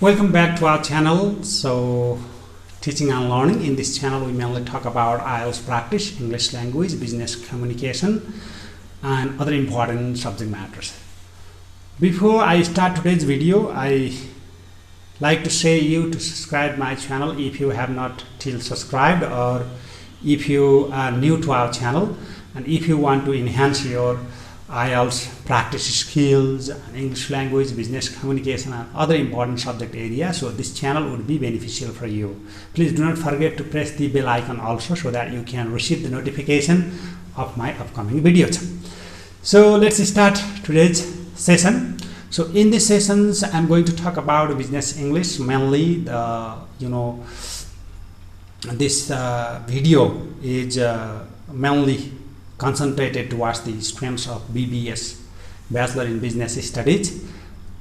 Welcome back to our channel. So, teaching and learning. In this channel, we mainly talk about IELTS practice, English language, business communication, and other important subject matters. Before I start today's video, I like to say you to subscribe my channel if you have not till subscribed, or if you are new to our channel, and if you want to enhance your IELTS practice skills, English language, business communication, and other important subject areas, so this channel would be beneficial for you. Please do not forget to press the bell icon also, so that you can receive the notification of my upcoming videos. So let's start today's session. So in these sessions, I'm going to talk about business English, mainly this video is mainly concentrated towards the streams of BBS, Bachelor in Business Studies,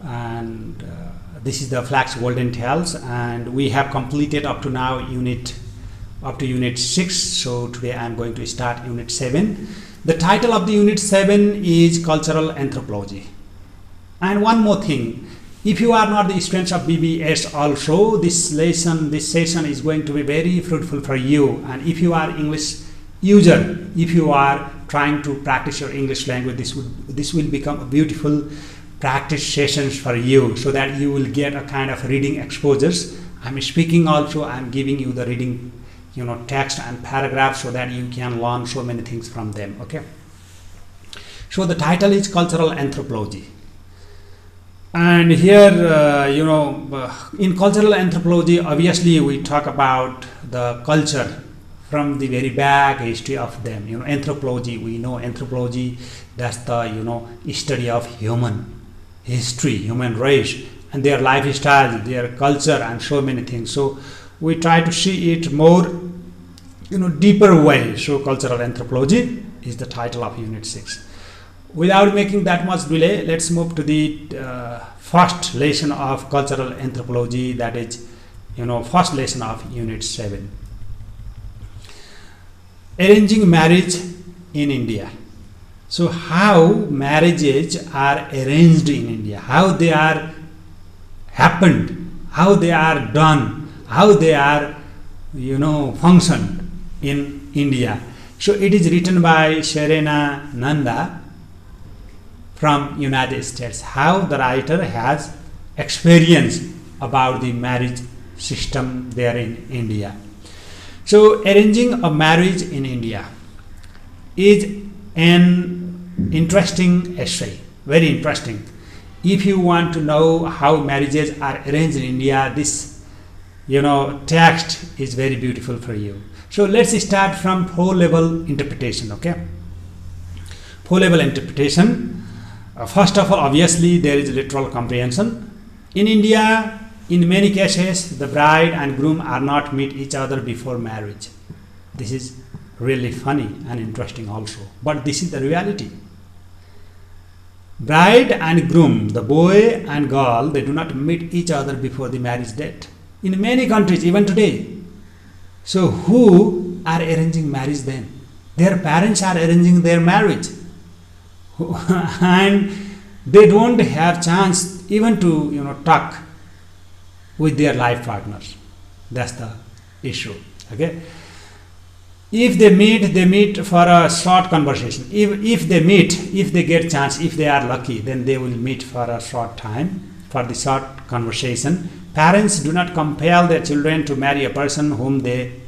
and this is the Flax Golden Tails, and we have completed up to now unit 6. So today I am going to start unit 7. The title of the unit 7 is Cultural Anthropology. And one more thing, if you are not the students of BBS also, this session is going to be very fruitful for you. And if you are English user, if you are trying to practice your English language, this will become a beautiful practice sessions for you, so that you will get a kind of reading exposures. I'm speaking also, I'm giving you the reading, text and paragraphs, so that you can learn so many things from them. Okay, so the title is Cultural Anthropology. And here, in cultural anthropology, obviously we talk about the culture from the very back history of them. Anthropology, we know anthropology, that's the study of human history, human race, and their lifestyle, their culture, and so many things. So we try to see it more deeper way. So cultural anthropology is the title of unit 6. Without making that much delay, let's move to the first lesson of cultural anthropology, that is first lesson of unit 7. Arranging marriage in India. So how marriages are arranged in India, how they are happened, how they are done, how they are functioned in India. So it is written by Serena Nanda from United States, how the writer has experience about the marriage system there in India. So arranging a marriage in India is an interesting essay, very interesting. If you want to know how marriages are arranged in India, this text is very beautiful for you. So let's start from 4-level interpretation. Okay, 4-level interpretation. First of all, obviously there is literal comprehension. In India, in many cases, the bride and groom are not meet each other before marriage. This is really funny and interesting also, but this is the reality. Bride and groom, the boy and girl, they do not meet each other before the marriage date. In many countries, even today. So who are arranging marriage then? Their parents are arranging their marriage. And they don't have chance even to talk with their life partners. That's the issue. Okay, if they meet for a short conversation. If they meet, if they get chance, if they are lucky, then they will meet for a short time, for the short conversation. Parents do not compel their children to marry a person whom they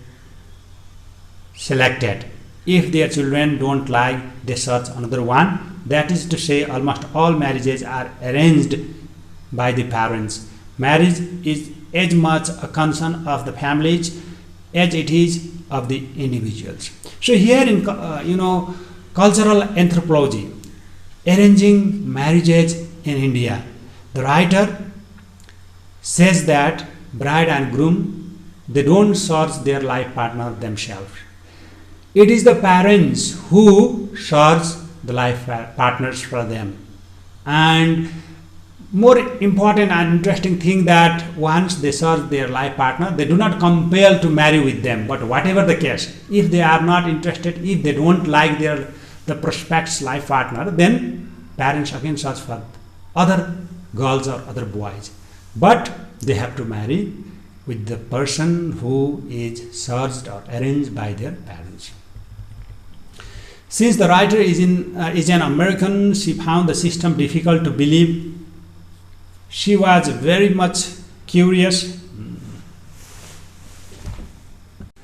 selected. If their children don't like, they search another one. That is to say, almost all marriages are arranged by the parents. Marriage is as much a concern of the families as it is of the individuals. So here in cultural anthropology, arranging marriages in India, the writer says that bride and groom, they don't source their life partner themselves. It is the parents who source the life partners for them. And more important and interesting thing, that once they search their life partner, they do not compel to marry with them. But whatever the case, if they are not interested, if they don't like the prospect's life partner, then parents again search for other girls or other boys. But they have to marry with the person who is searched or arranged by their parents. Since the writer is an American, she found the system difficult to believe. She was very much curious.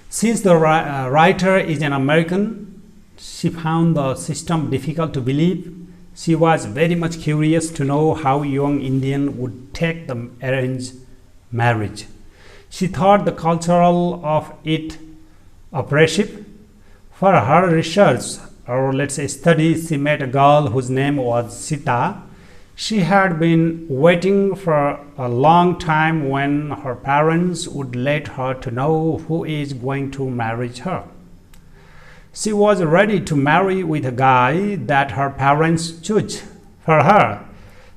Since the writer is an American, she found the system difficult to believe. She was very much curious to know how young Indian would take the arranged marriage. She thought the cultural of it oppressive. For her research, or let's say study, she met a girl whose name was Sita. She had been waiting for a long time when her parents would let her to know who is going to marry her. She was ready to marry with a guy that her parents chose for her.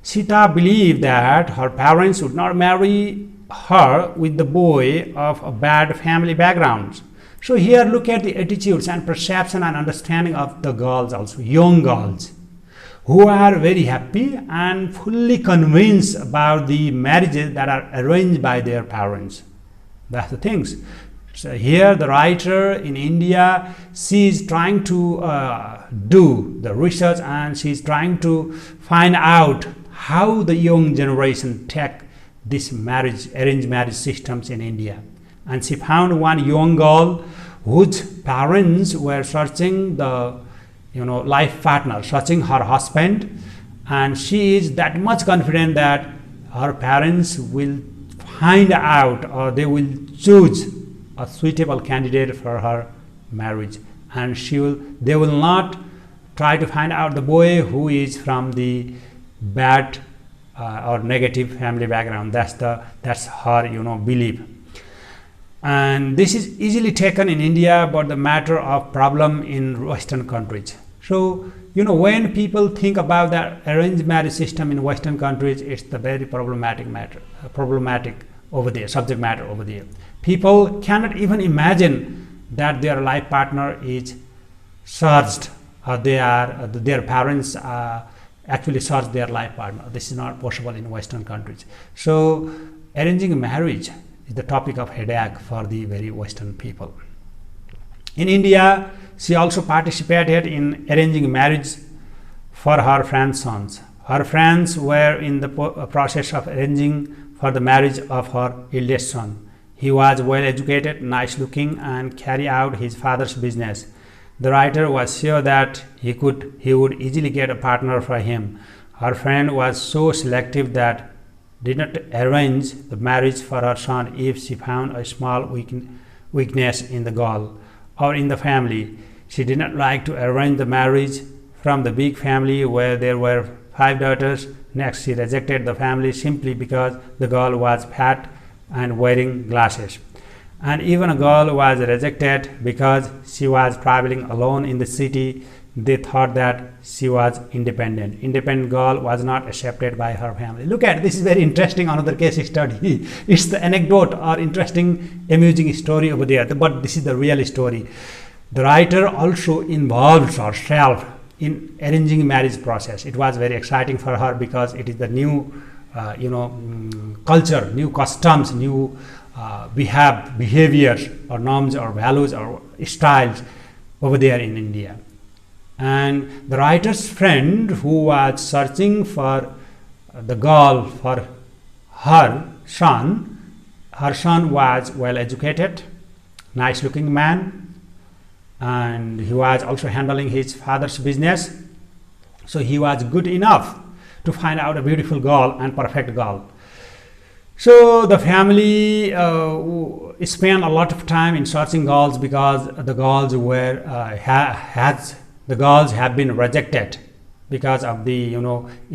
Sita believed that her parents would not marry her with the boy of a bad family background. So here look at the attitudes and perception and understanding of the girls also, young girls, who are very happy and fully convinced about the marriages that are arranged by their parents. That's the things. So here the writer in India, she is trying to do the research, and she is trying to find out how the young generation take this arranged marriage systems in India. And she found one young girl whose parents were searching the life partner, searching her husband, and she is that much confident that her parents will find out, or they will choose a suitable candidate for her marriage, and they will not try to find out the boy who is from the bad or negative family background. That's her belief. And this is easily taken in India, but the matter of problem in Western countries. So when people think about the arranged marriage system in Western countries, it's the very problematic over there, subject matter over there. People cannot even imagine that their life partner is searched, or their parents actually search their life partner. This is not possible in Western countries. So arranging marriage is the topic of headache for the very Western people. In India, she also participated in arranging marriage for her friend's sons. Her friends were in the process of arranging for the marriage of her eldest son. He was well educated, nice looking, and carried out his father's business. The writer was sure that he would easily get a partner for him. Her friend was so selective that did not arrange the marriage for her son if she found a small weakness in the girl or in the family. She did not like to arrange the marriage from the big family where there were 5 daughters. Next, she rejected the family simply because the girl was fat and wearing glasses. And even a girl was rejected because she was traveling alone in the city. They thought that she was independent. Independent girl was not accepted by her family. Look at this, is very interesting, another case study. It's the anecdote or interesting, amusing story over there, but this is the real story. The writer also involves herself in arranging marriage process. It was very exciting for her because it is the new culture, new customs, new behaviors or norms or values or styles over there in India. And the writer's friend who was searching for the girl for her son was well educated, nice looking man, and he was also handling his father's business. So he was good enough to find out a beautiful girl and perfect girl. So the family spent a lot of time in searching girls because the girls have been rejected because of the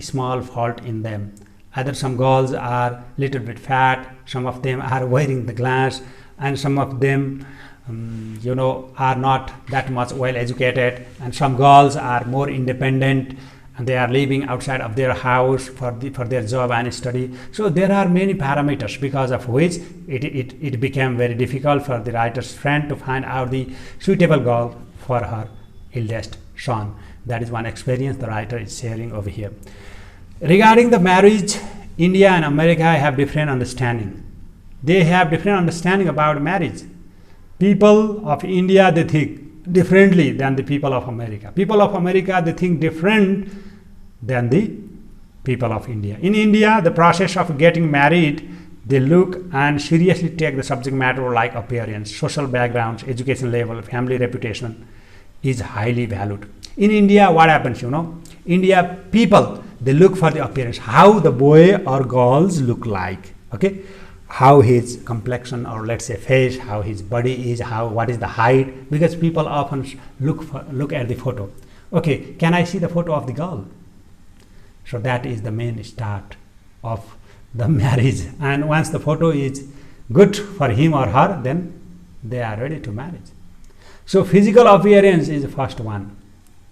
small fault in them. Either some girls are little bit fat, some of them are wearing the glass, and some of them are not that much well educated, and some girls are more independent and they are living outside of their house for their job and study. So there are many parameters because of which it became very difficult for the writer's friend to find out the suitable girl for her eldest son. That is one experience the writer is sharing over here. Regarding the marriage, India and America have different understanding. they have different understanding about marriage. People of India, they think differently than the people of America. People of America, they think different than the people of India. In India, the process of getting married, they look and seriously take the subject matter like appearance, social backgrounds, education level, family reputation is highly valued. In India, what happens, India people, they look for the appearance, how the boy or girls look like, okay? How his complexion, or let's say face, how his body is, what is the height, because people often look at the photo. Okay, can I see the photo of the girl? So that is the main start of the marriage. And once the photo is good for him or her, then they are ready to marry. So physical appearance is the first one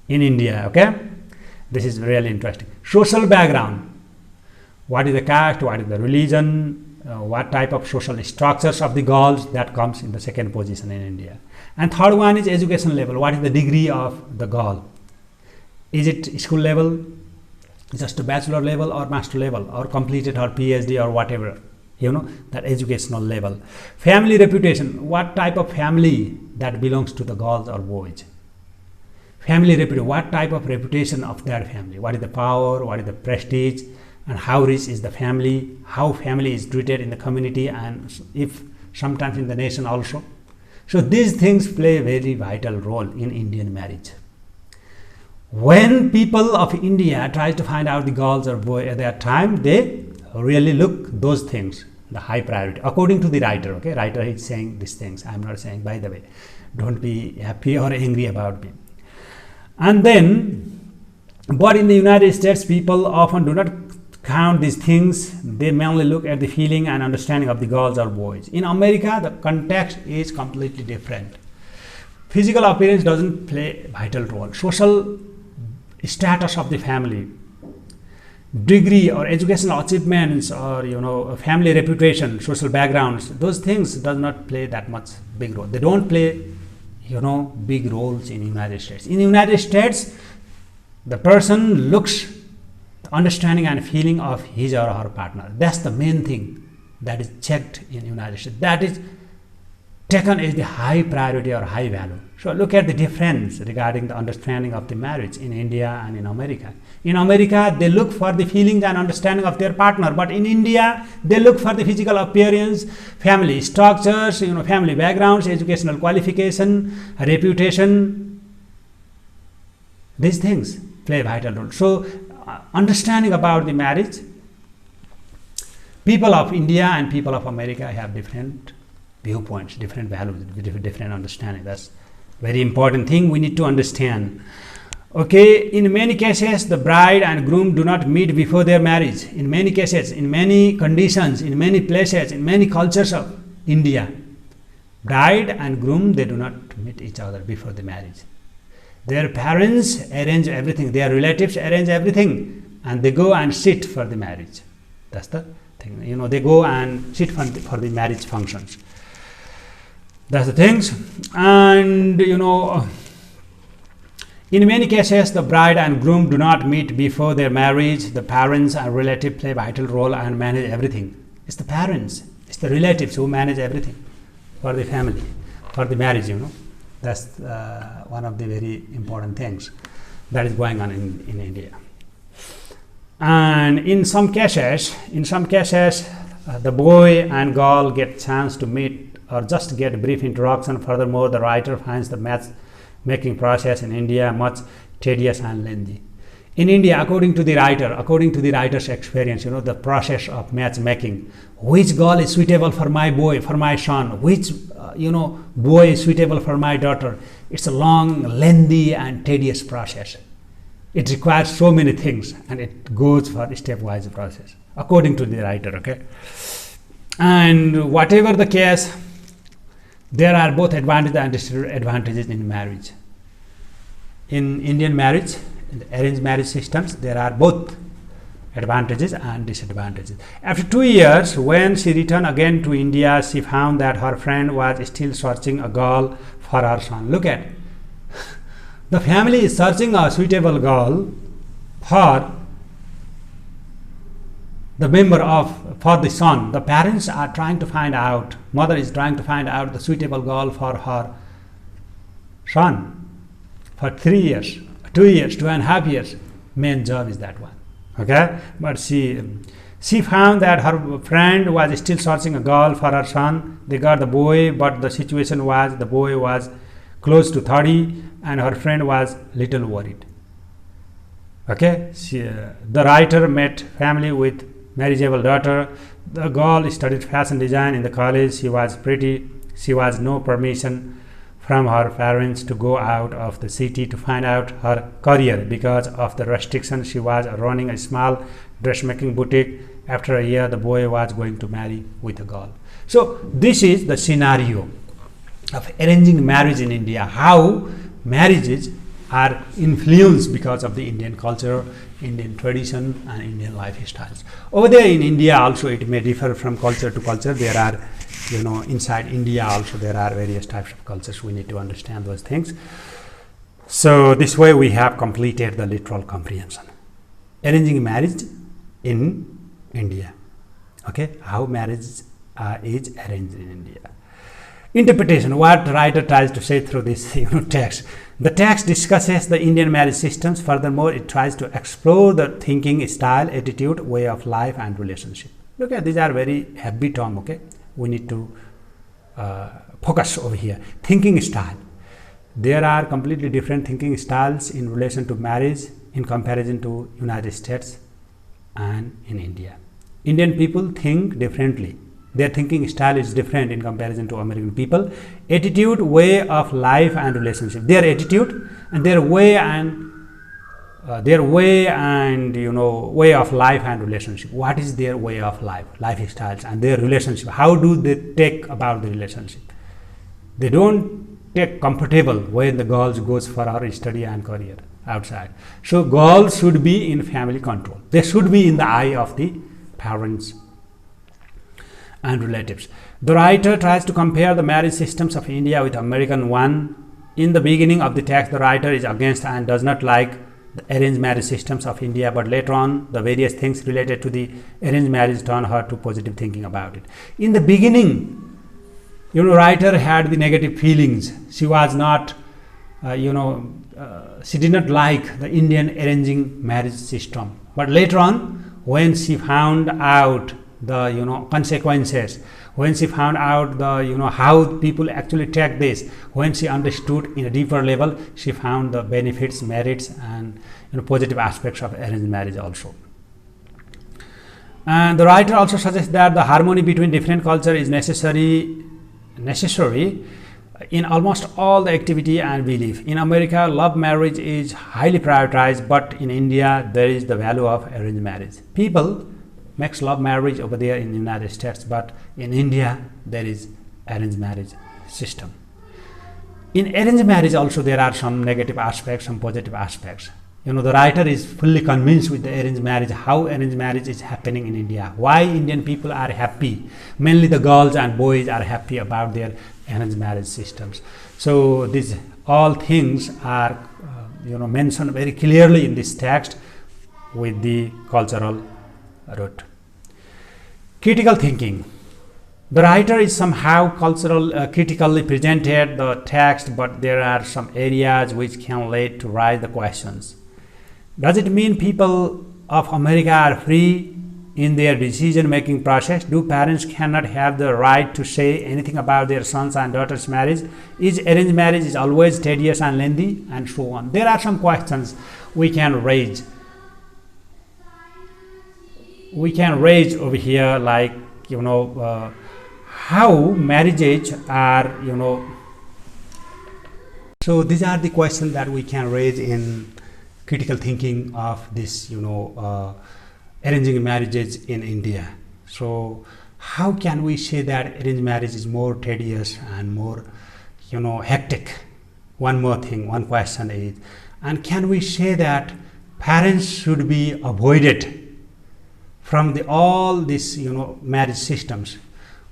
in India, okay? This is really interesting. Social background. What is the caste? What is the religion? What type of social structures of the girls? That comes in the second position in India. And third one is education level. What is the degree of the girl? Is it school level, just a bachelor level or master level, or completed her PhD or whatever, that educational level. Family reputation. What type of family that belongs to the girls or boys? Family reputation. What type of reputation of their family? What is the power? What is the prestige? And how rich is the family? How family is treated in the community, and if sometimes in the nation also. So these things play a very vital role in Indian marriage. When people of India try to find out the girls or boy at that time, they really look those things, the high priority, according to the writer. Okay, writer is saying these things. I'm not saying, by the way, don't be happy or angry about me. And then, but in the United States, people often do not count these things. They mainly look at the feeling and understanding of the girls or boys. In America, the context is completely different. Physical appearance doesn't play a vital role. Social status of the family, degree or educational achievements, or family reputation, social backgrounds, those things does not play that much big role. They don't play big roles in United States. In the United States, the person looks the understanding and feeling of his or her partner. That's the main thing that is checked in United States. That is taken as the high priority or high value. So look at the difference regarding the understanding of the marriage in India and in America. In America, they look for the feelings and understanding of their partner, but in India, they look for the physical appearance, family structures, family backgrounds, educational qualification, reputation. These things play a vital role. So understanding about the marriage, people of India and people of America have different viewpoints, different values, different understanding. That's very important thing we need to understand. Okay, in many cases, the bride and groom do not meet before their marriage. In many cases, in many conditions, in many places, in many cultures of India, bride and groom, they do not meet each other before the marriage. Their parents arrange everything, their relatives arrange everything, and they go and sit for the marriage. That's the thing. They go and sit for the marriage functions. That's the things. And in many cases, the bride and groom do not meet before their marriage. The parents and relatives play a vital role and manage everything. It's the parents, it's the relatives who manage everything for the family, for the marriage. That's one of the very important things that is going on in India. And in some cases, the boy and girl get chance to meet or just get a brief introduction. Furthermore, the writer finds the matchmaking process in India much tedious and lengthy. In India, according to the writer's experience, the process of matchmaking, which girl is suitable for my boy, for my son, which boy is suitable for my daughter, it's a long, lengthy and tedious process. It requires so many things, and it goes for a stepwise process, according to the writer. Okay, and whatever the case, there are both advantages and disadvantages in marriage. In Indian marriage, in the arranged marriage systems, there are both advantages and disadvantages. After 2 years, when she returned again to India, she found that her friend was still searching a girl for her son. Look at, the family is searching a suitable girl for the member of for the son. The parents are trying to find out, mother is trying to find out the suitable girl for her son for 3 years, 2 years, 2.5 years. Main job is that one. Okay, but she found that her friend was still searching a girl for her son. They got the boy, but the situation was the boy was close to 30 and her friend was little worried. Okay, the writer met family with marriageable daughter. The girl studied fashion design in the college. She was pretty. She was no permission from her parents to go out of the city to find out her career because of the restrictions. She was running a small dressmaking boutique. After a year, the boy was going to marry with a girl. So this is the scenario of arranging marriage in India. How marriages are influenced because of the Indian culture, Indian tradition, and Indian lifestyles. Over there in India also it may differ from culture to culture. There are, inside India also there are various types of cultures. We need to understand those things. So this way we have completed the literal comprehension. Arranging marriage in India. Okay, how marriage is arranged in India. Interpretation, what the writer tries to say through this text. The text discusses the Indian marriage systems. Furthermore, it tries to explore the thinking style, attitude, way of life, and relationship. Look at these are very heavy terms. Okay, we need to focus over here. Thinking style. There are completely different thinking styles in relation to marriage in comparison to United States and in India. Indian people think differently. Their thinking style is different in comparison to American people. Attitude, way of life, and relationship. Their attitude and their way way of life and relationship. What is their way of life, lifestyles, and their relationship? How do they take about the relationship? They don't take comfortable when the girls goes for her study and career outside. So girls should be in family control. They should be in the eye of the parents and relatives. The writer tries to compare the marriage systems of India with American one. In the beginning of the text, the writer is against and does not like the arranged marriage systems of India, but later on, the various things related to the arranged marriage turn her to positive thinking about it. In the beginning, writer had the negative feelings. She was not, she did not like the Indian arranging marriage system. But later on, when she found out the consequences, when she found out the how people actually take this, when she understood in a deeper level, she found the benefits, merits, and positive aspects of arranged marriage also. And the writer also suggests that the harmony between different cultures is necessary in almost all the activity and belief. In America, love marriage is highly prioritized, but in India, there is the value of arranged marriage. People makes love marriage over there in the United States, but in India there is arranged marriage system. In arranged marriage also there are some negative aspects, some positive aspects. The writer is fully convinced with the arranged marriage, how arranged marriage is happening in India, why Indian people are happy, mainly the girls and boys are happy about their arranged marriage systems. So these all things are mentioned very clearly in this text with the cultural root. Critical thinking. The writer is somehow critically presented the text, but there are some areas which can lead to raise the questions. Does it mean people of America are free in their decision-making process? Do parents cannot have the right to say anything about their sons and daughters' marriage? Is arranged marriage is always tedious and lengthy, and so on? There are some questions we can raise. We can raise over here, like how marriages are so these are the questions that we can raise in critical thinking of this arranging marriages in India. So how can we say that arranged marriage is more tedious and more hectic? One more thing, one question is, and can we say that parents should be avoided from all these marriage systems?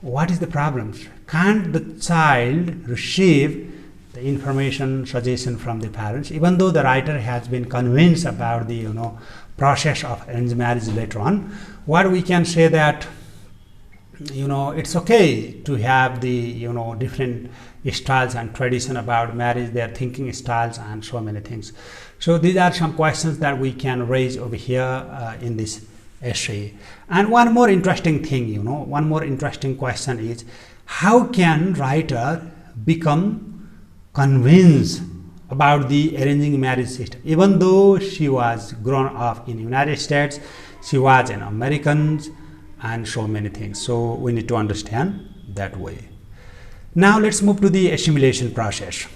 What is the problem? Can't the child receive the information suggestion from the parents, even though the writer has been convinced about the process of arranged marriage later on. What we can say that it's okay to have the different styles and tradition about marriage, their thinking styles and so many things. So these are some questions that we can raise over here in this essay. And one more interesting thing, one more interesting question is, how can writer become convinced about the arranging marriage system? Even though she was grown up in United States, she was an American and so many things. So we need to understand that way. Now let's move to the assimilation process.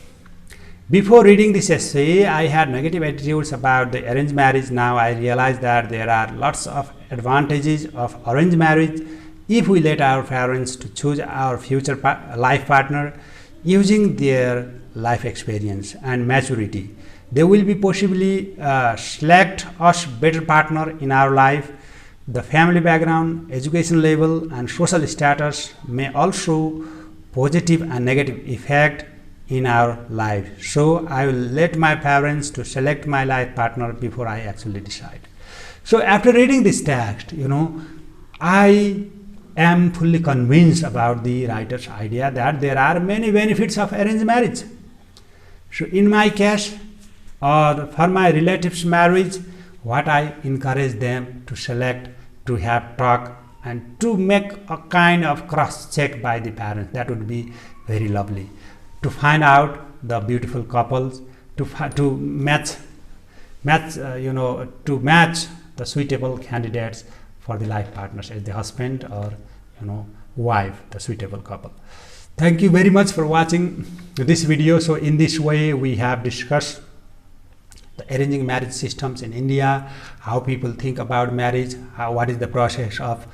Before reading this essay, I had negative attitudes about the arranged marriage. Now I realize that there are lots of advantages of arranged marriage if we let our parents to choose our future life partner using their life experience and maturity. They will be possibly select us better partner in our life. The family background, education level and social status may also positive and negative effect in our life. So I will let my parents to select my life partner before I actually decide. So after reading this text, I am fully convinced about the writer's idea that there are many benefits of arranged marriage. So in my case or for my relatives' marriage, what I encourage them to select, to have talk and to make a kind of cross check by the parents. That would be very lovely, to find out the beautiful couples, to match the suitable candidates for the life partners as the husband or wife, the suitable couple. Thank you very much for watching this video. So in this way we have discussed the arranging marriage systems in India, how people think about marriage, what is the process of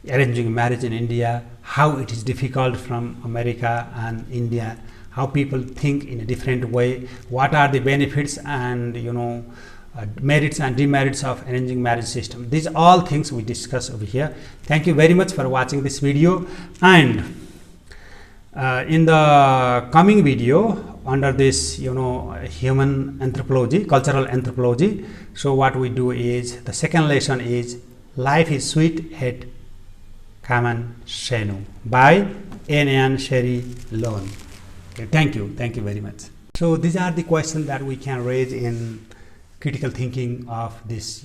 arranging marriage in India, how it is difficult from America and India, how people think in a different way, what are the benefits and merits and demerits of arranging marriage system. These are all things we discuss over here. Thank you very much for watching this video, and in the coming video under this human anthropology, cultural anthropology, so what we do is the second lesson is Life is Sweet at Kaman Senu by N. Sherry Lone. Okay, thank you very much. So these are the questions that we can raise in critical thinking of this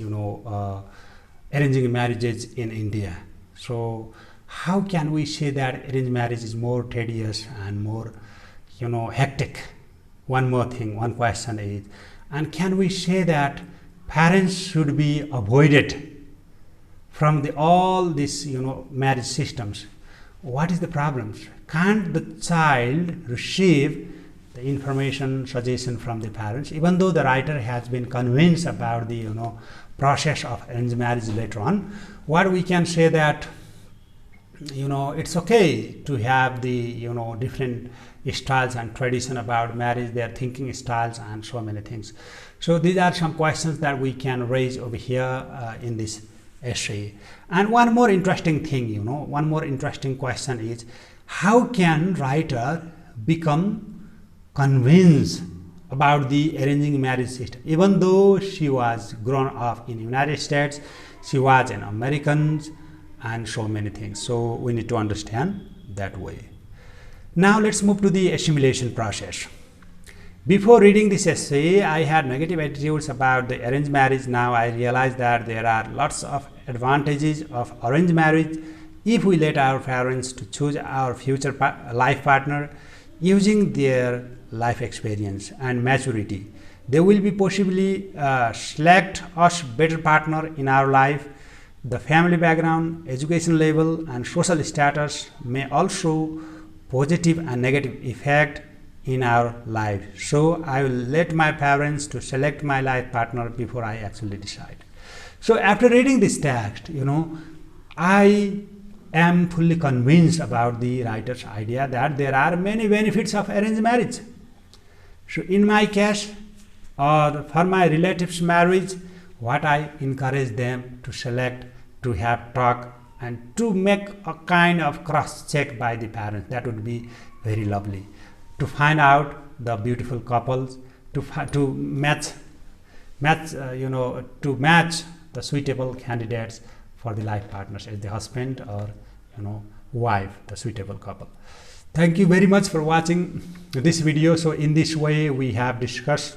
arranging marriages in India. So how can we say that arranged marriage is more tedious and more hectic? One more thing, one question is, and can we say that parents should be avoided from all these marriage systems? What is the problem? Can't the child receive the information suggestion from the parents, even though the writer has been convinced about the process of arranged marriage later on? What we can say that it's okay to have the different styles and tradition about marriage, their thinking styles and so many things. So these are some questions that we can raise over here in this essay. And one more interesting thing, one more interesting question is, how can writer become convinced about the arranging marriage system? Even though she was grown up in United States, she was an American and so many things. So we need to understand that way. Now let's move to the assimilation process. Before reading this essay, I had negative attitudes about the arranged marriage. Now I realize that there are lots of advantages of arranged marriage if we let our parents to choose our future life partner using their life experience and maturity. They will be possibly select us better partner in our life. The family background, education level and social status may also positive and negative effect in our life. So I will let my parents to select my life partner before I actually decide. So after reading this text, I am fully convinced about the writer's idea that there are many benefits of arranged marriage. So in my case or for my relatives' marriage, what I encourage them to select, to have talk and to make a kind of cross check by the parents. That would be very lovely, to find out the beautiful couples to match to match the suitable candidates for the life partners as the husband or wife, the suitable couple. Thank you very much for watching this video. So in this way we have discussed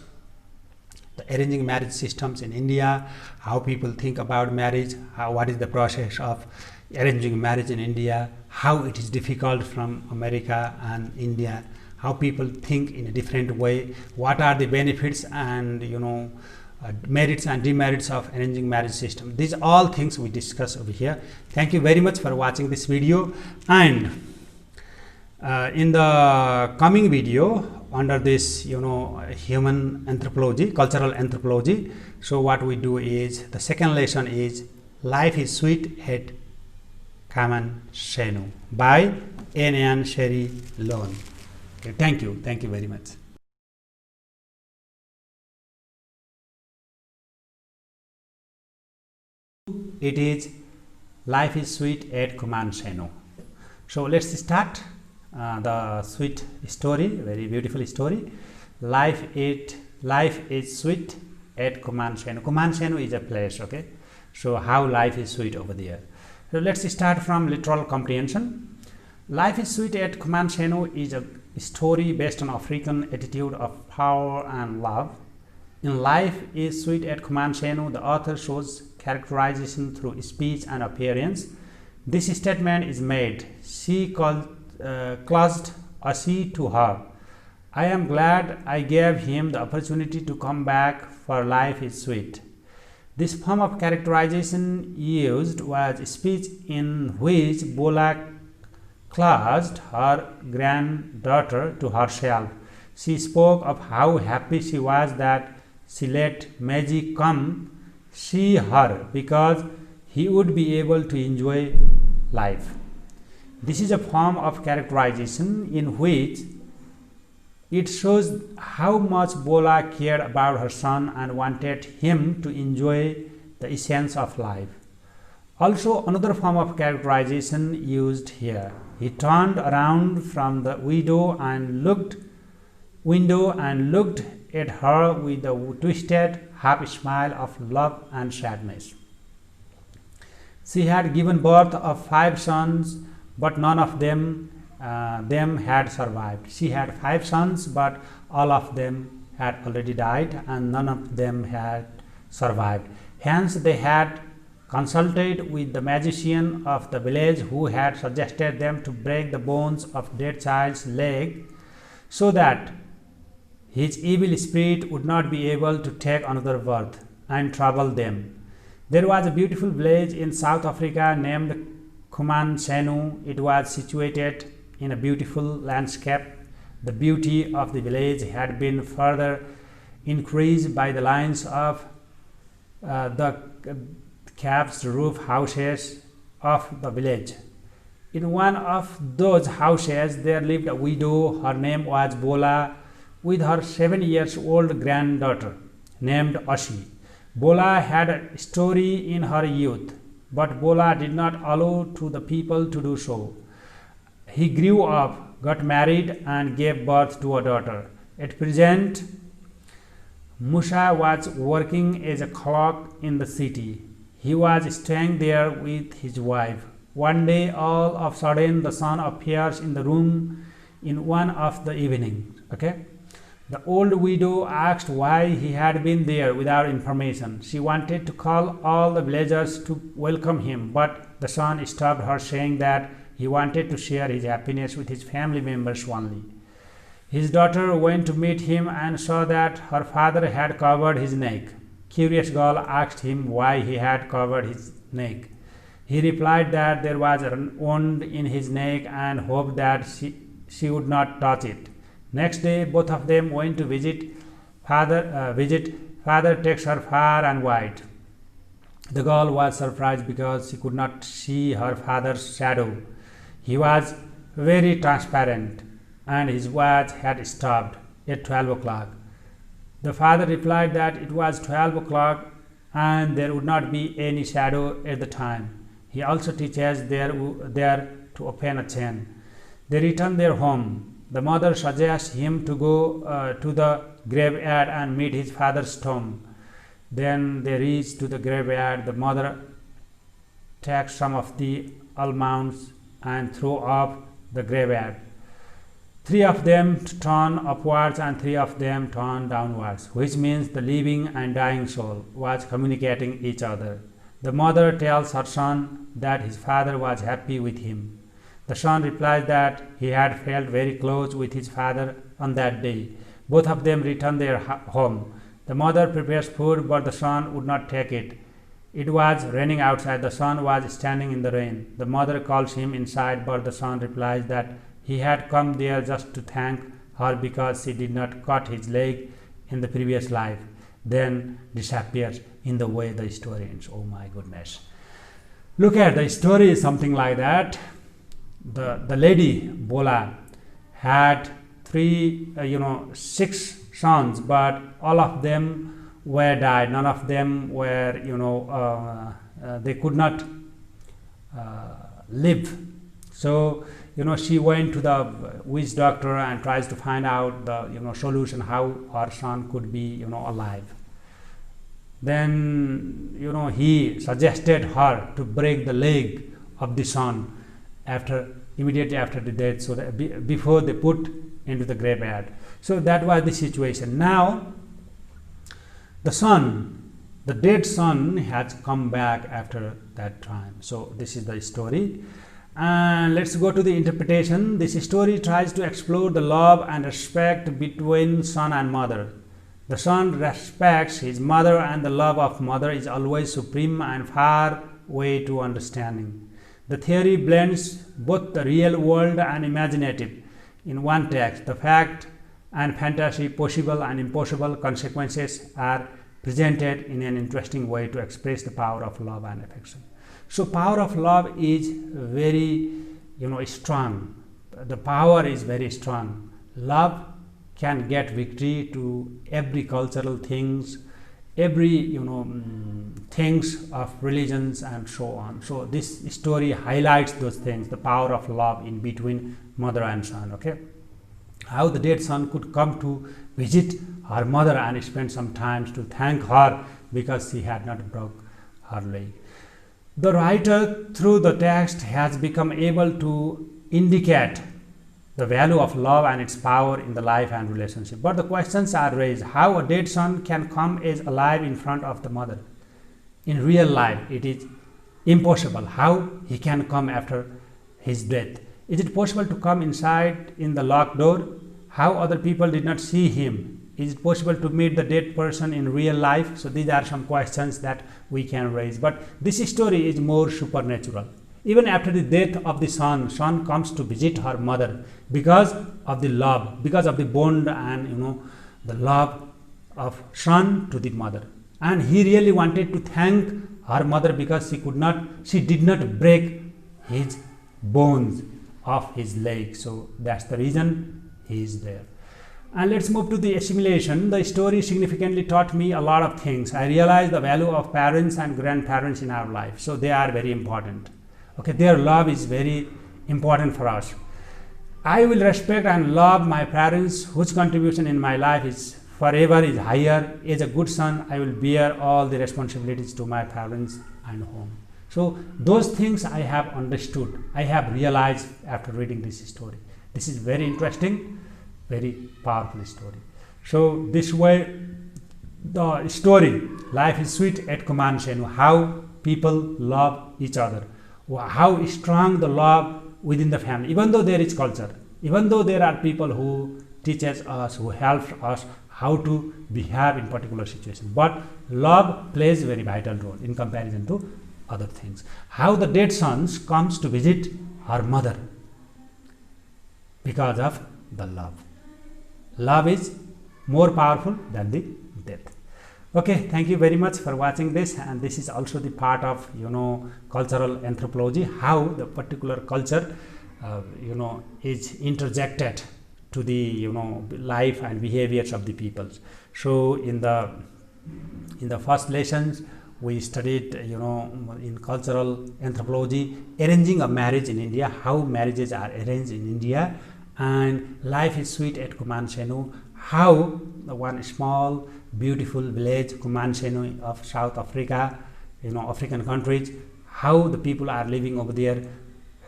the arranging marriage systems in India, how people think about marriage, what is the process of arranging marriage in India, how it is difficult from America and India, how people think in a different way, what are the benefits and merits and demerits of arranging marriage system. These are all things we discuss over here. Thank you very much for watching this video, and in the coming video under this human anthropology, cultural anthropology, so what we do is the second lesson is Life is Sweet at Kaman-Senu by N. Sherry Lone. Okay, thank you very much. It is Life is Sweet at Kaman-Senu. So let's start the sweet story, very beautiful story. Life is sweet at Kaman-Senu. Kaman-Senu is a place, okay? So how life is sweet over there. So let's start from literal comprehension. Life is Sweet at Kaman-Senu is a story based on African attitude of power and love. In Life is Sweet at Kaman-Senu, the author shows characterization through speech and appearance. This statement is made. She clutched a she to her. I am glad I gave him the opportunity to come back, for life is sweet. This form of characterization used was speech in which Bola clutched her granddaughter to herself. She spoke of how happy she was that she let Magic come see her because he would be able to enjoy life. This is a form of characterization in which it shows how much Bola cared about her son and wanted him to enjoy the essence of life. Also, another form of characterization used here. He turned around from the window and looked at her with a twisted half smile of love and sadness. She had given birth of 5 sons, but none of them had survived. She had 5 sons, but all of them had already died and none of them had survived. Hence they had consulted with the magician of the village, who had suggested them to break the bones of dead child's leg so that his evil spirit would not be able to take another birth and trouble them. There was a beautiful village in South Africa named Kaman-Senu. It was situated in a beautiful landscape. The beauty of the village had been further increased by the lines of the capped roof houses of the village. In one of those houses there lived a widow. Her name was Bola, with her 7-year-old granddaughter named Ashi. Bola had a story in her youth, but Bola did not allow to the people to do so. He grew up, got married and gave birth to a daughter. At present, Musa was working as a clerk in the city. He was staying there with his wife. One day, all of a sudden, the son appears in the room in one of the evenings. Okay? The old widow asked why he had been there without information. She wanted to call all the villagers to welcome him, but the son stopped her, saying that he wanted to share his happiness with his family members only. His daughter went to meet him and saw that her father had covered his neck. Curious girl asked him why he had covered his neck. He replied that there was a wound in his neck and hoped that she would not touch it. Next day, both of them went to visit. Father takes her far and wide. The girl was surprised because she could not see her father's shadow. He was very transparent, and his watch had stopped at 12 o'clock. The father replied that it was 12 o'clock and there would not be any shadow at the time. He also teaches there to open a chain. They returned their home. The mother suggests him to go to the graveyard and meet his father's tomb. Then they reach to the graveyard. The mother takes some of the almonds and throw off the graveyard. 3 of them turn upwards and 3 of them turn downwards, which means the living and dying soul was communicating each other. The mother tells her son that his father was happy with him. The son replies that he had felt very close with his father on that day. Both of them return their home. The mother prepares food, but the son would not take it. It was raining outside. The son was standing in the rain. The mother calls him inside, but the son replies that he had come there just to thank her because she did not cut his leg in the previous life, then disappears in the way the story ends. Oh my goodness. Look at the story is something like that. The lady Bola had 6 sons, but all of them were died. None of them were, they could not live. So, she went to the witch doctor and tries to find out the, solution how her son could be, alive. Then, he suggested her to break the leg of the son immediately after the death, so that before they put into the graveyard. So that was the situation. Now, the dead son has come back after that time. So this is the story. And let's go to the interpretation. This story tries to explore the love and respect between son and mother. The son respects his mother, and the love of mother is always supreme and far way to understanding. The theory blends both the real world and imaginative in one text. The fact and fantasy, possible and impossible consequences are presented in an interesting way to express the power of love and affection. So power of love is very strong. The power is very strong. Love can get victory to every cultural things, every things of religions and so on. So this story highlights those things, the power of love in between mother and son. Okay, how the dead son could come to visit her mother and spend some time to thank her because she had not broke her leg. The writer through the text has become able to indicate the value of love and its power in the life and relationship. But the questions are raised: how a dead son can come as alive in front of the mother? In real life, it is impossible. How he can come after his death? Is it possible to come inside in the locked door? How other people did not see him? Is it possible to meet the dead person in real life? So these are some questions that we can raise. But this story is more supernatural. Even after the death of the son comes to visit her mother because of the love, because of the bond and the love of son to the mother. And he really wanted to thank her mother because she did not break his bones of his leg. So that's the reason he is there. And let's move to the assimilation. The story significantly taught me a lot of things. I realized the value of parents and grandparents in our life. So they are very important. Okay, their love is very important for us. I will respect and love my parents whose contribution in my life is forever is higher. As a good son, I will bear all the responsibilities to my parents and home. So those things I have understood, I have realized after reading this story. This is very interesting, very powerful story. So this way, the story, life is sweet at command, how people love each other, how strong the love within the family, even though there is culture, even though there are people who teaches us, who helps us how to behave in particular situation, but love plays a very vital role in comparison to other things. How the dead son comes to visit her mother because of the love. Love is more powerful than the death. Okay, thank you very much for watching this, and this is also the part of cultural anthropology, how the particular culture is interjected to the life and behaviors of the peoples. So in the first lessons we studied in cultural anthropology arranging a marriage in India, how marriages are arranged in India, and life is sweet at Kumansenu. How the one small beautiful village Kumansenu of South Africa, African countries, how the people are living over there,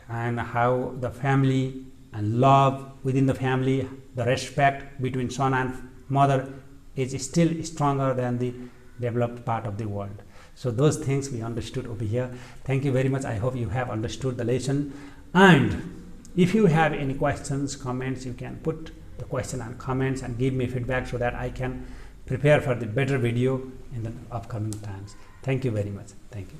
and how the family and love within the family, the respect between son and mother is still stronger than the developed part of the world. So those things we understood over here. Thank you very much. I hope you have understood the lesson. And if you have any questions, comments, you can put the question and comments and give me feedback so that I can prepare for the better video in the upcoming times. Thank you very much. Thank you.